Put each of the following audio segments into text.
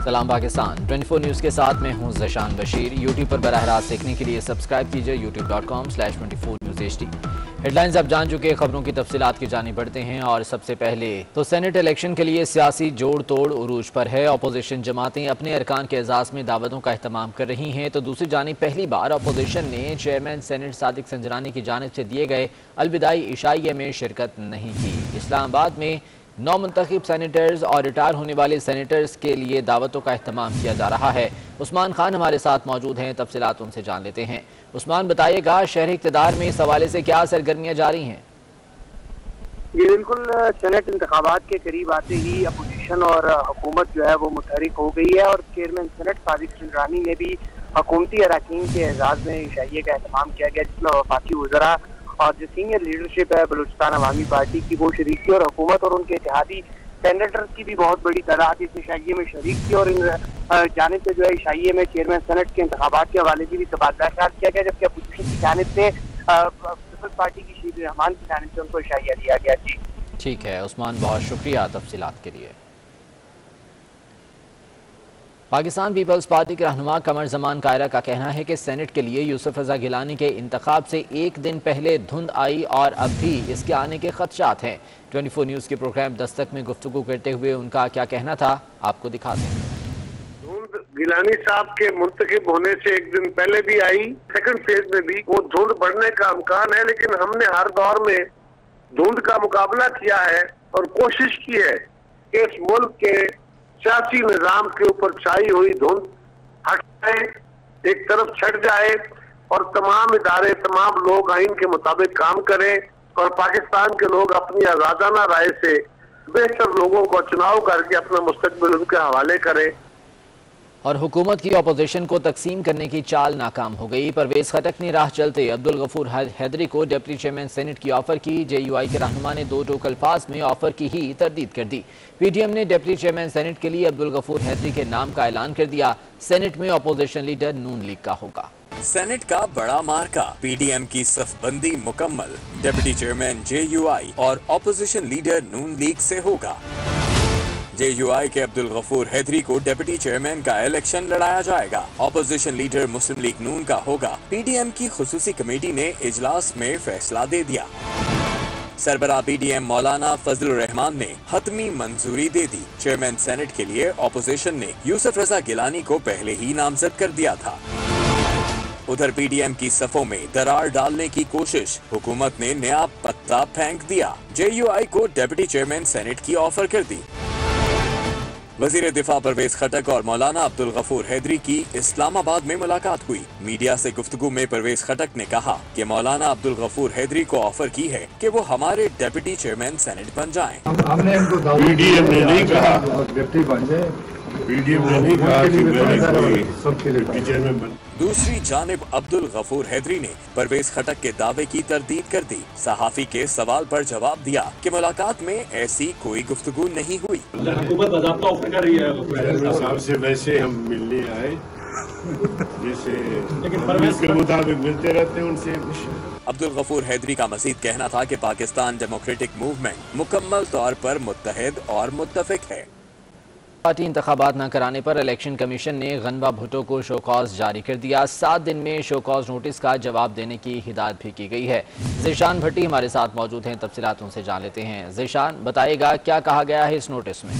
सलाम पाकिस्तान 24 न्यूज़ के साथ मैं हूं ज़शान बशीर। यूट्यूब पर बराह रास्त देखने के लिए सब्सक्राइब कीजिए youtube.com/24newsht। हेडलाइंस आप जान चुके, खबरों की तफसीलात की जानी बढ़ते हैं। और सबसे पहले तो सेनेट इलेक्शन के लिए सियासी जोड़ तोड़ उरूज पर है। अपोजिशन जमातें अपने अरकान के एजाज़ में दावतों का अहतमाम कर रही हैं, तो दूसरी जानिब पहली बार अपोजिशन ने चेयरमैन सेनेट सादिक संजरानी की जानिब से दिए गए अलविदाई इशाइये में शिरकत नहीं की। इस्लामाबाद में नौ मुंतखब सेनेटर्स और रिटायर होने वाले सेनेटर्स के लिए दावतों का अहतमाम किया जा रहा है। उस्मान खान हमारे साथ मौजूद हैं, तफसीलात उनसे जान लेते हैं। उस्मान, बताइएगा शहर इक़्तिदार में इस हवाले से क्या सरगर्मियाँ जारी हैं? ये बिल्कुल सेनेट इंतखाबात के करीब आते ही अपोजिशन और हुकूमत जो है वो मुतहरिक हो गई है और चेयरमैन सेनेट सादिक संजरानी ने भी हुकूमती अरकान के एजाज़ में इशाइये का अहतमाम किया गया, जिसमें वफाकी वज़रा और जो सीनियर लीडरशिप है बलूचिस्तान अवामी पार्टी की वो शरीक थी और हुकूमत और उनके इत्तेहादी सेनेटर्स की भी बहुत बड़ी तादाद इस इशाइये में शरीक थी। और इन जानिब से जो है इशाइये में चेयरमैन सेनेट के इंतखाबात के हवाले से भी तबादला ख्याल किया गया, जबकि अपोजिशन की जानिब से पीपल्स पार्टी की शीर रहमान की जानिब से उनको इशाइया दिया गया। जी ठीक है उस्मान, बहुत शुक्रिया तफसीलात के लिए। पाकिस्तान पीपल्स पार्टी के रहनुमा कमर जमान कायरा का कहना है कि सेनेट के लिए यूसुफ रजा गिलानी के इंतखाब से एक दिन पहले धुंध आई और अब भी इसके आने के खदशात हैं। 24 न्यूज़ के प्रोग्राम दस्तक में गुफ्तगू करते हुए उनका क्या कहना था, आपको दिखाते हैं। धुंध गिलानी साहब के मुंतखब होने से एक दिन पहले भी आई, सेकंड फेज में भी वो धुंध बढ़ने का इम्कान है, लेकिन हमने हर दौर में धुंध का मुकाबला किया है और कोशिश की है कि इस मुल्क के सियासी निजाम के ऊपर छाई हुई धुंध हट जाए, एक तरफ छट जाए और तमाम इदारे तमाम लोग आइन के मुताबिक काम करें और पाकिस्तान के लोग अपनी आजादाना राय से बेहतर लोगों को चुनाव करके अपना मुस्तकबिल उनके हवाले करें। और हुकूमत की अपोजिशन को तकसीम करने की चाल नाकाम हो गई। परवेज खटक ने राह चलते अब्दुल गफूर हैदरी को डिप्टी चेयरमैन सेनेट की ऑफर की। JUI के रहनुमा ने दो टोक अल्फाज में ऑफर की ही तरदीद कर दी। PDM ने डिप्टी चेयरमैन सेनेट के लिए अब्दुल गफूर हैदरी के नाम का ऐलान कर दिया। सेनेट में अपोजिशन लीडर नून लीग का होगा। सेनेट का बड़ा मार्का, PDM की सफबंदी मुकम्मल, डिप्टी चेयरमैन JUI और अपोजिशन लीडर नून लीग से होगा। JUI के अब्दुल गफूर हैदरी को डिप्टी चेयरमैन का इलेक्शन लड़ाया जाएगा। अपोजिशन लीडर मुस्लिम लीग नून का होगा। PDM की खुसूसी कमेटी ने इजलास में फैसला दे दिया। सरबराह PDM मौलाना फजलुर रहमान ने हतमी मंजूरी दे दी। चेयरमैन सेनेट के लिए अपोजिशन ने यूसुफ रजा गिलानी को पहले ही नामजद कर दिया था। उधर PDM की सफों में दरार डालने की कोशिश, हुकूमत ने नया पत्ता फेंक दिया। JUI को डिप्टी चेयरमैन सेनेट की ऑफर कर दी। वजीर दिफा परवेज खटक और मौलाना अब्दुल गफूर हैदरी की इस्लामाबाद में मुलाकात हुई। मीडिया से गुफ्तगू में परवेज खटक ने कहा कि मौलाना अब्दुल गफूर हैदरी को ऑफर की है कि वो हमारे डिप्टी चेयरमैन सेनेट बन जाएं। हमने इनको PDM ने नहीं कहा डिप्टी बन जाए, PDM ने नहीं कहा कि मैं सबके डिप्टी चेयरमैन बन। दूसरी जानिब अब्दुल गफूर हैदरी ने परवेज खटक के दावे की तरदीद कर दी। सहाफी के सवाल पर जवाब दिया कि मुलाकात में ऐसी कोई गुफ्तगू नहीं हुई। हुकूमत बाज़ाब्ता ऑफर कर रही है साहब से, वैसे हम मिलने आए, जैसे लेकिन परवेज के मुताबिक मिलते रहते हैं उनसे। अब्दुल गफूर हैदरी का मजीद कहना था कि पाकिस्तान डेमोक्रेटिक मूवमेंट मुकम्मल तौर पर मुत्तहिद और मुत्तफिक है। पार्टी इंतखाबात न कराने पर इलेक्शन कमीशन ने गनबा भुट्टो को शोकॉज जारी कर दिया। 7 दिन में शोकॉज नोटिस का जवाब देने की हिदायत भी की गई है। ज़ीशान भट्टी हमारे साथ मौजूद हैं, तफसीलात उनसे जान लेते हैं। ज़ीशान, बताइएगा क्या कहा गया है इस नोटिस में?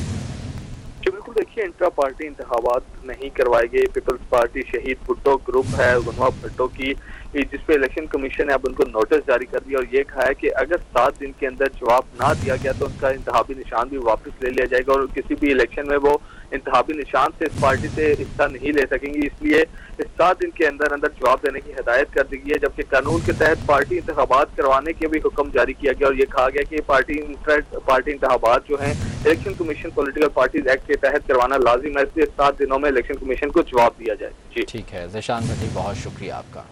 बिल्कुल, देखिए इंट्रा पार्टी इंतखाबात नहीं करवाए गए। पीपल्स पार्टी शहीद भुट्टो ग्रुप है गनबा भुट्टो की, जिसपे इलेक्शन कमीशन ने अब उनको नोटिस जारी कर दिया और ये कहा है कि अगर 7 दिन के अंदर जवाब ना दिया गया तो उनका इंतखाबी निशान भी वापस ले लिया जाएगा और किसी भी इलेक्शन में वो इंतखाबी निशान से इस पार्टी से हिस्सा नहीं ले सकेंगी। इसलिए इस 7 दिन के अंदर अंदर जवाब देने की हिदायत कर दी गई है, जबकि कानून के तहत पार्टी इंतखाबात करवाने के भी हुक्म जारी किया गया और ये कहा गया कि पार्टी इंतखाबात जो है election commission political parties act के तहत करवाना लाजिम है, इसलिए 7 दिनों में इलेक्शन कमीशन को जवाब दिया जाए। जी ठीक है ज़ीशान भट्टी, बहुत शुक्रिया आपका।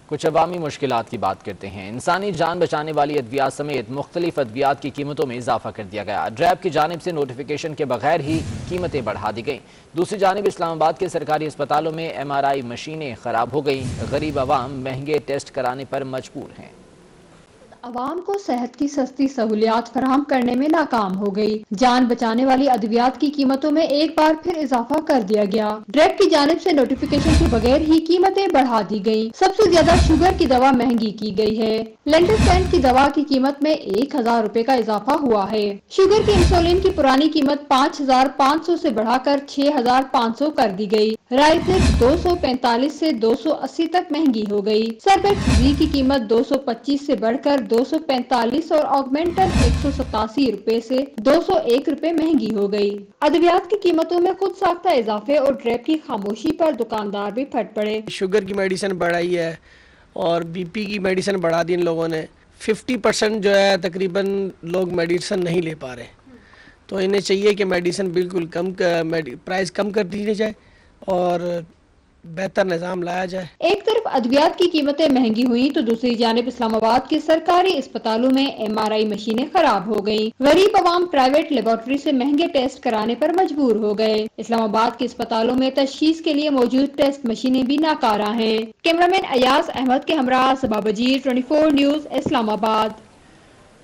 कुछ अवामी मुश्किलात की बात करते हैं। इंसानी जान बचाने वाली अद्वियात समेत मुख्तलिफ अद्वियात की कीमतों में इजाफा कर दिया गया। ड्रैब की जानिब से नोटिफिकेशन के बगैर ही कीमतें बढ़ा दी गईं। दूसरी जानिब इस्लामाबाद के सरकारी अस्पतालों में MRI मशीनें खराब हो गईं। गरीब आवाम महंगे टेस्ट कराने पर मजबूर हैं। अवाम को सेहत की सस्ती सहूलियात फराहम करने में नाकाम हो गई। जान बचाने वाली अद्वियात की कीमतों में एक बार फिर इजाफा कर दिया गया। ड्रग की जानिब से नोटिफिकेशन के बगैर ही कीमतें बढ़ा दी गयी। सबसे ज्यादा शुगर की दवा महंगी की गई है। लेंडरस्टैंड की दवा की कीमत में 1000 रुपए का इजाफा हुआ है। शुगर की इंसुलिन की पुरानी कीमत 5500 से बढ़ाकर 6500 कर दी गई। राइजेक्स 245 से 280 तक महंगी हो गई। सरबेक्स जी की कीमत 225 से बढ़कर 245 और ऑगमेंटन 187 रुपए से 201 रुपए महंगी हो गई। अद्वियात की कीमतों में खुद साख्ता इजाफे और ड्रग की खामोशी पर दुकानदार भी फट पड़े। शुगर की मेडिसिन बढ़ाई है और बीपी की मेडिसिन बढ़ा दी इन लोगों ने। 50% जो है तकरीबन लोग मेडिसिन नहीं ले पा रहे, तो इन्हें चाहिए कि मेडिसिन बिल्कुल कम प्राइस कम कर दी जाए और बेहतर निजाम लाया जाए। एक तरफ अद्वियात की कीमतें महंगी हुई तो दूसरी जानिब इस्लामाबाद के सरकारी अस्पतालों में MRI मशीनें खराब हो गयीं। गरीब अवाम प्राइवेट लेबोरेटरी से महंगे टेस्ट कराने पर मजबूर हो गए। इस्लामाबाद के अस्पतालों में तशखीस के लिए मौजूद टेस्ट मशीनें भी नाकारा हैं। कैमरामैन अयाज अहमद के हमरा सबा बजीर, 24 न्यूज, इस्लामाबाद।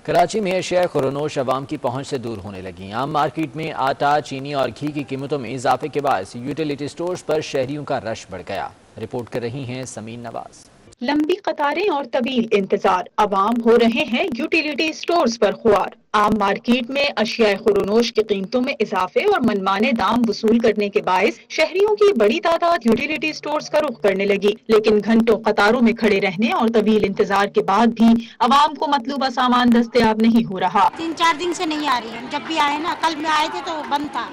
कराची में अशिया खुरनोश अवाम की पहुंच से दूर होने लगी। आम मार्केट में आटा, चीनी और घी की कीमतों में इजाफे के बाद यूटिलिटी स्टोर्स पर शहरियों का रश बढ़ गया। रिपोर्ट कर रही हैं समीन नवाज। लंबी कतारें और तवील इंतजार, अवाम हो रहे हैं यूटिलिटी स्टोर्स पर खुआर। आम मार्केट में अशिया खुरनोश की कीमतों में इजाफे और मनमाने दाम वसूल करने के बायस शहरियों की बड़ी तादाद यूटिलिटी स्टोर्स का रुख करने लगी। लेकिन घंटों कतारों में खड़े रहने और तवील इंतजार के बाद भी अवाम को मतलूबा सामान दस्तयाब नहीं हो रहा। 3-4 दिन से नहीं आ रही है। जब भी आए ना, कल में आए थे तो बंद था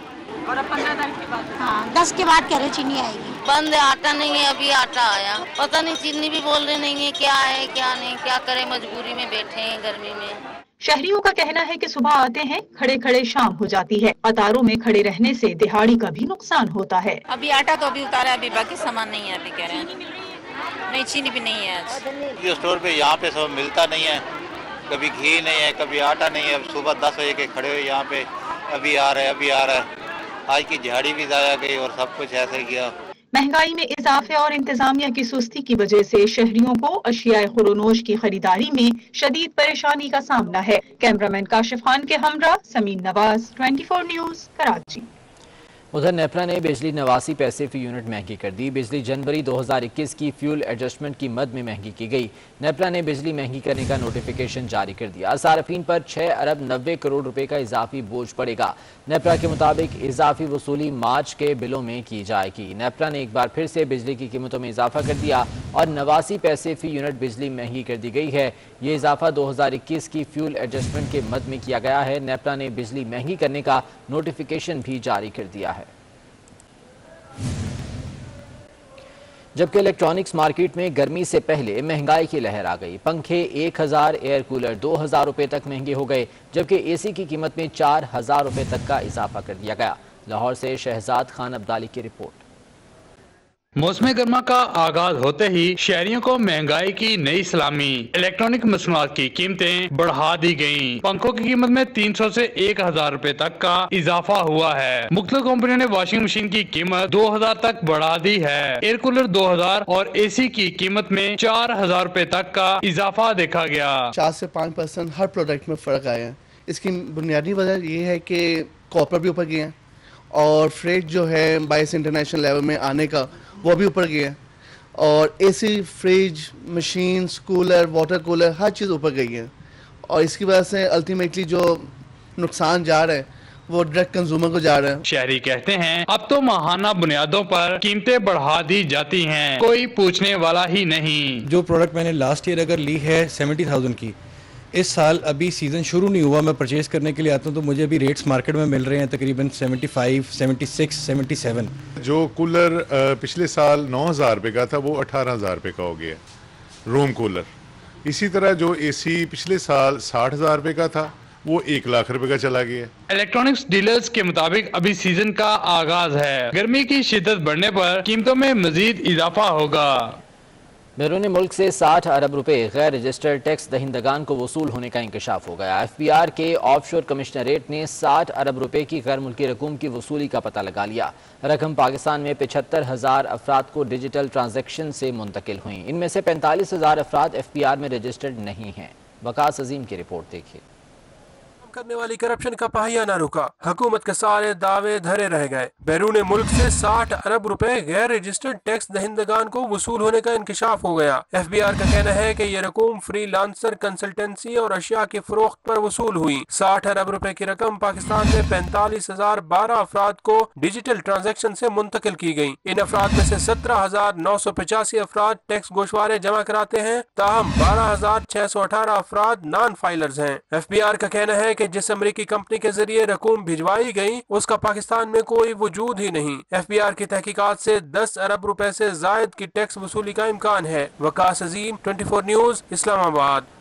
और अब 15 दिन के बाद, हाँ 10 के बाद कह रहे चीनी आएगी। बंद है, आटा नहीं है। अभी आटा आया, पता नहीं चीनी भी बोल रहे नहीं है, क्या है क्या नहीं, क्या करें, मजबूरी में बैठे हैं गर्मी में। शहरियों का कहना है कि सुबह आते हैं, खड़े खड़े शाम हो जाती है। कतारों में खड़े रहने से दिहाड़ी का भी नुकसान होता है। अभी आटा तो अभी उतारा, अभी बाकी सामान नहीं है। अभी कह रहे हैं नहीं, चीनी भी नहीं है आज। स्टोर पे यहाँ पे सब मिलता नहीं है, कभी घी नहीं है, कभी आटा नहीं है। सुबह 10 बजे के खड़े हुए यहाँ पे, अभी आ रहा है, अभी आ रहा है। आज की दिहाड़ी भी जाया गई और सब कुछ ऐसे किया। महंगाई में इजाफे और इंतजामिया की सुस्ती की वजह से शहरियों को अशिया खुरनोश की खरीदारी में शदीद परेशानी का सामना है। कैमरामैन काशिफ खान के हमरा समीन नवाज, 24 न्यूज, कराची। उधर नेपरा ने बिजली 89 पैसे फी यूनिट महंगी कर दी। बिजली जनवरी 2021 की फ्यूल एडजस्टमेंट की मद में महंगी की गई। नेपरा ने बिजली महंगी करने का नोटिफिकेशन जारी कर दिया। सार्फिन पर 6 अरब 90 करोड़ रुपए का इजाफी बोझ पड़ेगा। नेपरा के मुताबिक इजाफी वसूली मार्च के बिलों में की जाएगी। नेपरा ने एक बार फिर से बिजली की कीमतों में इजाफा कर दिया और 89 पैसे फी यूनिट बिजली महंगी कर दी गई है। ये इजाफा 2021 की फ्यूल एडजस्टमेंट के मद में किया गया है। नेपरा ने बिजली महंगी करने का नोटिफिकेशन भी जारी कर दिया है। जबकि इलेक्ट्रॉनिक्स मार्केट में गर्मी से पहले महंगाई की लहर आ गई। पंखे 1000, एयर कूलर 2000 रुपए तक महंगे हो गए, जबकि एसी की कीमत में 4000 रुपए तक का इजाफा कर दिया गया। लाहौर से शहजाद खान अब्दाली की रिपोर्ट। मौसम गर्मा का आगाज होते ही शहरियों को महंगाई की नई सलामी। इलेक्ट्रॉनिक मसनूआत की कीमतें बढ़ा दी गयी। पंखों की कीमत में 300 से 1000 रुपए तक का इजाफा हुआ है। मुख्तलिफ कंपनियों ने वॉशिंग मशीन की कीमत 2000 तक बढ़ा दी है। एयर कूलर 2000 और एसी की कीमत में 4000 रुपए तक का इजाफा देखा गया। 4 से 5% हर प्रोडक्ट में फर्क आया है। इसकी बुनियादी वजह ये है कि कॉपर भी ऊपर गए हैं और फ्रेट जो है 22 इंटरनेशनल लेवल में आने का वो भी ऊपर गया है और AC, fridge, machines, cooler, water cooler हर चीज़ ऊपर गई है और इसकी वजह से अल्टीमेटली जो नुकसान जा रहा है वो डायरेक्ट कंज्यूमर को जा रहा है। शहरी कहते हैं अब तो माहाना बुनियादों पर कीमतें बढ़ा दी जाती हैं, कोई पूछने वाला ही नहीं। जो प्रोडक्ट मैंने लास्ट ईयर अगर ली है 70,000 की, इस साल अभी सीज़न शुरू नहीं हुआ, मैं परचेज़ करने के लिए आता हूँ तो मुझे अभी रेट्स मार्केट में मिल रहे हैं तकरीबन 75, 76, 77। जो कूलर पिछले साल 9000 रुपये का था वो 18,000 रुपये का हो गया रूम कूलर। इसी तरह जो एसी पिछले साल 60,000 रुपये का था वो 1 लाख रुपए का चला गया। इलेक्ट्रॉनिक्स डीलर्स के मुताबिक अभी सीजन का आगाज है। गर्मी की शिद्दत बढ़ने पर कीमतों में मजीद इजाफा होगा। बैरून मुल्क से 60 अरब रुपए गैर रजिस्टर्ड टैक्स दहिंदगान को वसूल होने का इंकशाफ हो गया। FBR के ऑफशोर कमिश्नरेट ने 60 अरब रुपए की गैर मुल्की रकूम की वसूली का पता लगा लिया। रकम पाकिस्तान में 75,000 अफराद को डिजिटल ट्रांजैक्शन से मुंतकिल हुई। इनमें से 45,000 अफराद FBR में रजिस्टर्ड नहीं हैं। वकास अजीम की रिपोर्ट देखिए। करने वाली करप्शन का पहिया न रुका, हुकूमत के सारे दावे धरे रह गए। बैरून मुल्क से 60 अरब रुपए गैर रजिस्टर्ड टैक्स दहिंदगान को वसूल होने का इंकशाफ हो गया। FBI का कहना है कि ये रकूम फ्री लांसर कंसल्टेंसी और अशिया की फरोख्त पर वसूल हुई। 60 अरब रुपए की रकम पाकिस्तान में 45,012 अफराद को डिजिटल ट्रांजेक्शन से मुंतकिल की गयी। इन अफराद में से 17,985 अफराद टैक्स गोशवारे जमा कराते हैं, ताहम 12,618 अफराद नॉन फाइलर्स हैं। FBI का कहना है कि जिस अमेरिकी कंपनी के जरिए रकूम भिजवाई गई उसका पाकिस्तान में कोई वजूद ही नहीं। FBI की तहकीकात से 10 अरब रुपए से जायद की टैक्स वसूली का इम्कान है। वकास अजीम, 24 न्यूज, इस्लामाबाद।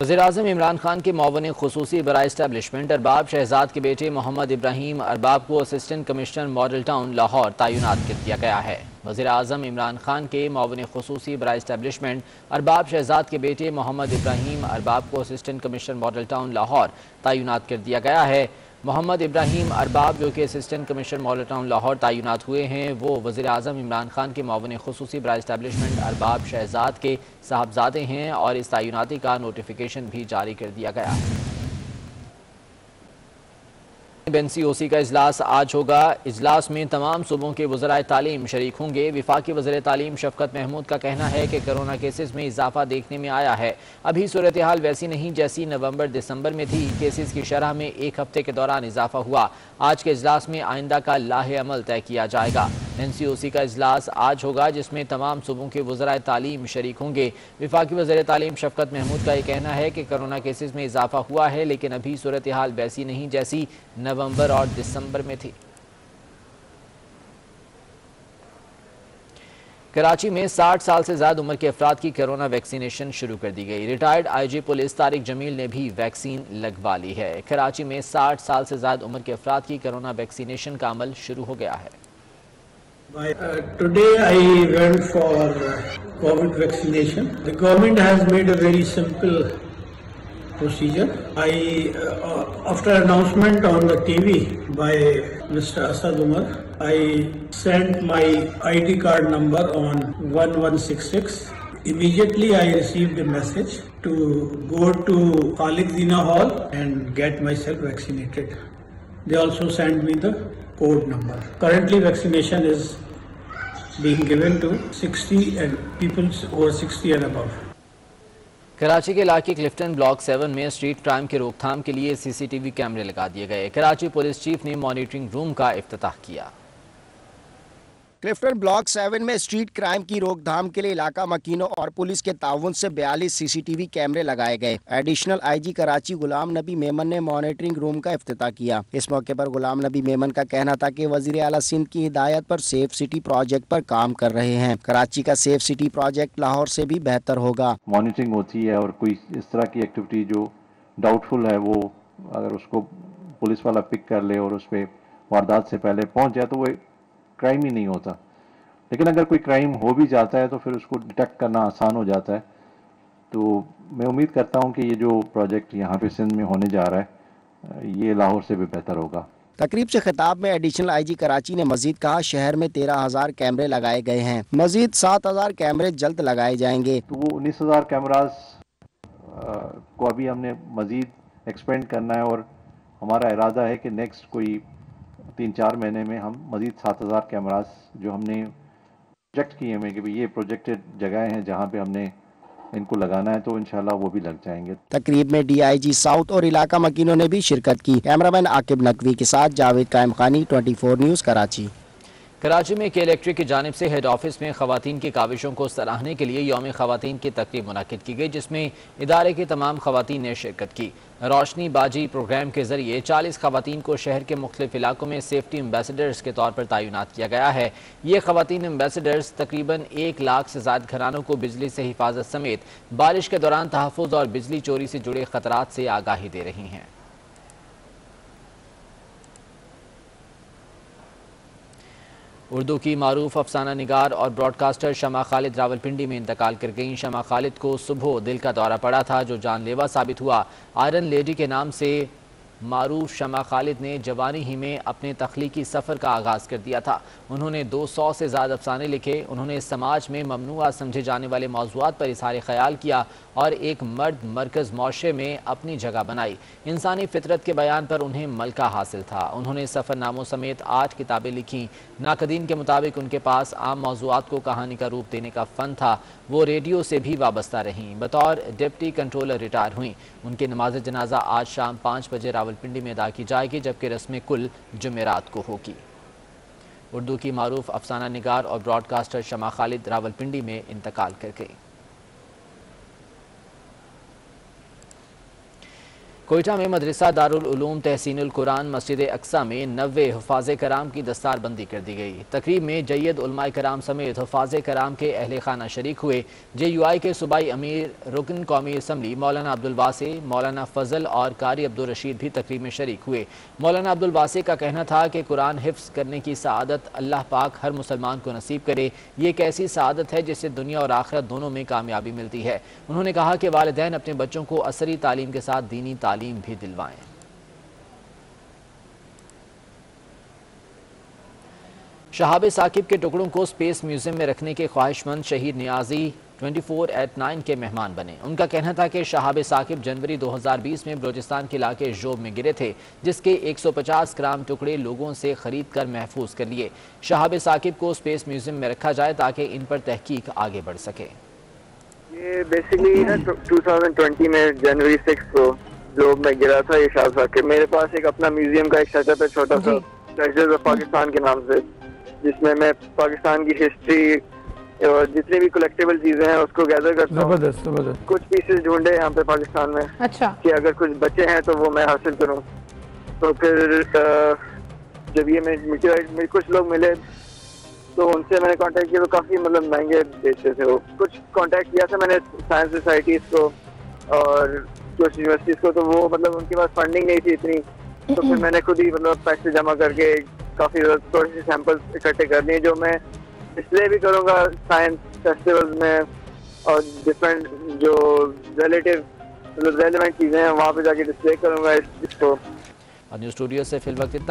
वज़ीर-ए-आज़म इमरान खान के मुआविन खुसूसी बराए एस्टेब्लिशमेंट अरबाब शहजाद के बेटे मोहम्मद इब्राहीम अरबाब को assistant commissioner model town Lahore तैनात कर दिया गया है। वज़ीर-ए-आज़म इमरान खान के मुआविन खुसूसी बराए एस्टेब्लिशमेंट अरबाब शहजाद के बेटे मोहम्मद इब्राहीम अरबाब को assistant commissioner model town Lahore तैनात कर दिया गया है। मोहम्मद इब्राहीम अरबाब जो कि assistant commissioner model town Lahore तैनात हुए हैं, वो वज़ीर-ए-आज़म इमरान खान के मुआविन खुसूसी बराए एस्टेब्लिशमेंट अरबाब शहजाद के साहबजादे हैं और इस तैनाती का नोटिफिकेशन भी जारी कर दिया गया है। NCOC का इजलास आज होगा। इजलास में तमाम सूबों के वज़राए तालीम शरीक होंगे। वफाकी वज़ीर तालीम शफ़क़त महमूद का कहना है कि कोरोना केसेस में इजाफा देखने में आया है। अभी सूरत हाल वैसी नहीं जैसी नवंबर दिसंबर में थी। केसेस की शरह में एक हफ्ते के दौरान इजाफा हुआ। आज के इजलास में आइंदा का लाहे अमल तय किया जाएगा। NCOC का इजलास आज होगा जिसमें तमाम सूबों के वज़राए तालीम शरीक होंगे। वफाकी वज़ीर तालीम शफ़क़त महमूद का यह कहना है कि कोरोना केसेस में इजाफा हुआ है, लेकिन अभी सूरत हाल वैसी नहीं जैसी नवंबर और दिसंबर में थी। कराची में 60 साल से ज्यादा उम्र के अफराद की कोरोना वैक्सीनेशन शुरू कर दी गई। Retired IG police Tariq Jamil ने भी वैक्सीन लगवा ली है। कराची में 60 साल से ज्यादा उम्र के अफराद की कोरोना वैक्सीनेशन का अमल शुरू हो गया है। Today I went for COVID vaccination. The government has made a very simple procedure. After announcement on the TV by Mr. Asad Umar, I sent my ID card number on 1166. Immediately I received a message to go to Khalid Zina Hall and get myself vaccinated. They also sent me the code number. Currently vaccination is being given to 60 and people over 60 and above. Karachi के इलाके Clifton block 7 में street crime की रोकथाम के लिए CCTV कैमरे लगा दिए गए। कराची पुलिस चीफ ने मॉनिटरिंग रूम का इफ्तिताह किया। क्लिफ्टन ब्लॉक 7 में स्ट्रीट क्राइम की रोकथाम के लिए इलाका मकीनों और पुलिस के ताउन से 42 CCTV कैमरे लगाए गए। एडिशनल IG कराची गुलाम नबी मेमन ने मॉनिटरिंग रूम का इफ्तिताह किया। इस मौके पर गुलाम नबी मेमन का कहना था कि वजीर आला सिंध की हिदायत पर सेफ सिटी प्रोजेक्ट पर काम कर रहे हैं। कराची का सेफ सिटी प्रोजेक्ट लाहौर से भी बेहतर होगा। मॉनिटरिंग होती है और कोई इस तरह की एक्टिविटी जो डाउटफुल है वो अगर उसको पुलिस वाला पिक कर ले और उस पर वारदात से पहले पहुँच जाए तो वो क्राइम ही नहीं होता। लेकिन अगर कोई क्राइम हो भी जाता है तो फिर उसको डिटेक्ट करना आसान हो जाता है। तो मैं उम्मीद करता हूं कि ये जो प्रोजेक्ट यहाँ पे सिंध में होने जा रहा है ये लाहौर से भी बेहतर होगा। तकरीब से खिताब में एडिशनल IG कराची ने मजीद कहा शहर में 13,000 कैमरे लगाए गए हैं, मजीद 7,000 कैमरे जल्द लगाए जाएंगे। तो वो 19,000 कैमराज को अभी हमने मजीद एक्सपेंड करना है और हमारा इरादा है कि नेक्स्ट कोई 3-4 महीने में हम मजीद 7,000 कैमराज जो हमने प्रोजेक्ट किए हैं कि भाई ये प्रोजेक्टेड जगह हैं जहाँ पे हमने इनको लगाना है तो इंशाल्लाह वो भी लग जाएंगे। तकरीब में DIG साउथ और इलाका मकीनों ने भी शिरकत की। कैमरामैन आकिब नकवी के साथ जावेद कायम खानी, 24 न्यूज़ कराची। कराची में के इलेक्ट्रिक की जानिब से हेड ऑफिस में खवातीन की काविशों को सराहने के लिए यौम खवातीन की तकरीब मुनाकिद की गई, जिसमें इदारे की तमाम खवातीन ने शिरकत की। रोशनी बाजी प्रोग्राम के जरिए 40 खवातीन को शहर के मुख्तलिफ इलाकों में सेफ्टी एम्बेसडर्स के तौर पर तैनात किया गया है। ये खवातीन एम्बेसडर्स तकरीबन 1 लाख से ज़्यादा घरानों को बिजली से हिफाजत समेत बारिश के दौरान तहफ़्फ़ुज़ और बिजली चोरी से जुड़े खतरात से आगाही दे रही हैं। उर्दू की मारूफ अफसाना निगार और ब्रॉडकास्टर शमा खालिद रावलपिंडी में इंतकाल कर गईं। शमा खालिद को सुबह दिल का दौरा पड़ा था जो जानलेवा साबित हुआ। आयरन लेडी के नाम से मारूफ शमा खालिद ने जवानी ही में अपने तख्लीकी सफ़र का आगाज़ कर दिया था। उन्होंने 200 से ज़्यादा अफसाने लिखे। उन्होंने समाज में ममनुआ समझे जाने वाले मौज़ूआत पर इज़हार ख़याल किया और एक मर्द मरकज़ मुआशरे में अपनी जगह बनाई। इंसानी फितरत के बयान पर उन्हें मलका हासिल था। उन्होंने सफ़रनामों समेत 8 किताबें लिखीं। नाकदीन के मुताबिक उनके पास आम मौज़ूआत को कहानी का रूप देने का फ़न था। वो रेडियो से भी वाबस्ता रहीं। बतौर डिप्टी कंट्रोलर रिटायर हुई। उनकी नमाज जनाजा आज शाम 5 बजे रावलपिंडी में अदा की जाएगी, जबकि रस्म कुल जुमेरात को होगी। उर्दू की मारूफ अफसाना निगार और ब्रॉडकास्टर शमा खालिद रावलपिंडी में इंतकाल कर गई। कोयटा में मदरसा दारुल उलूम तहसीनुल कुरान मस्जिद अक्सा में 90 हुफ़ाज़े कराम की दस्तारबंदी कर दी गई। तकरीब में जय्यद उलमाए कराम समेत हुफ़ाज़े कराम के अहले खाना शरीक हुए। JUI के सूबाई अमीर रुकन कौमी असम्बली मौलाना अब्दुल वासे, मौलाना फजल और कारी अब्दुल रशीद भी तकरीब में शरीक हुए। मौलाना अब्दुल वासे का कहना था कि कुरान हिफ्ज़ करने की सआदत अल्लाह पाक हर मुसलमान को नसीब करे। ये एक ऐसी सआदत है जिससे दुनिया और आखिरत दोनों में कामयाबी मिलती है। उन्होंने कहा कि वालिदैन अपने बच्चों को असरी तालीम के साथ दीनी तालीम भी दिलवाएं। शहाब साकिब के टुकड़ों को स्पेस म्यूजियम में रखने के ख्वाहिशमंद शहीद नियाजी 24/9 के मेहमान बने। उनका कहना था कि शहाब साकिब जनवरी 2020 में बलोचिस्तान के इलाके जोब में गिरे थे, जिसके 150 ग्राम टुकड़े लोगों से खरीद कर महफूज कर लिए। शहाब साकिब को स्पेस म्यूजियम में रखा जाए ताकि इन पर तहकीक आगे बढ़ सके। ये बेसिकली 2020 में जनवरी 6 को जोब में गिरा था ये शहाब साकिब। मेरे पास एक अपना म्यूजियम का एक सेटअप है छोटा सा, ट्रेजर्स ऑफ पाकिस्तान के नाम से, जिसमें मैं पाकिस्तान की हिस्ट्री और जितनी भी कलेक्टेबल चीजें हैं उसको गैदर करता हूँ। जबरदस्त। कुछ पीसेस ढूंढे यहाँ पे पाकिस्तान में, अच्छा, कि अगर कुछ बचे हैं तो वो मैं हासिल करूँ। तो फिर जब ये मेरे कुछ लोग मिले तो उनसे मैंने कांटेक्ट किया, तो काफी मतलब महंगे बेचते थे वो। कुछ कांटेक्ट किया था मैंने साइंस सोसाइटीज को और कुछ यूनिवर्सिटीज को, तो वो मतलब उनके पास फंडिंग नहीं थी इतनी। तो फिर मैंने खुद ही मतलब पैसे जमा करके काफी थोड़ी सी सैंपल्स इकट्ठे कर लिए, जो मैं डिस्प्ले भी करूँगा साइंस फेस्टिवल्स में और डिफरेंट जो रेलेवेंट चीज़ें हैं वहाँ पे जाके डिस्प्ले करूँगा इसको। और न्यूज़ स्टूडियो से फिल वक्त इतना।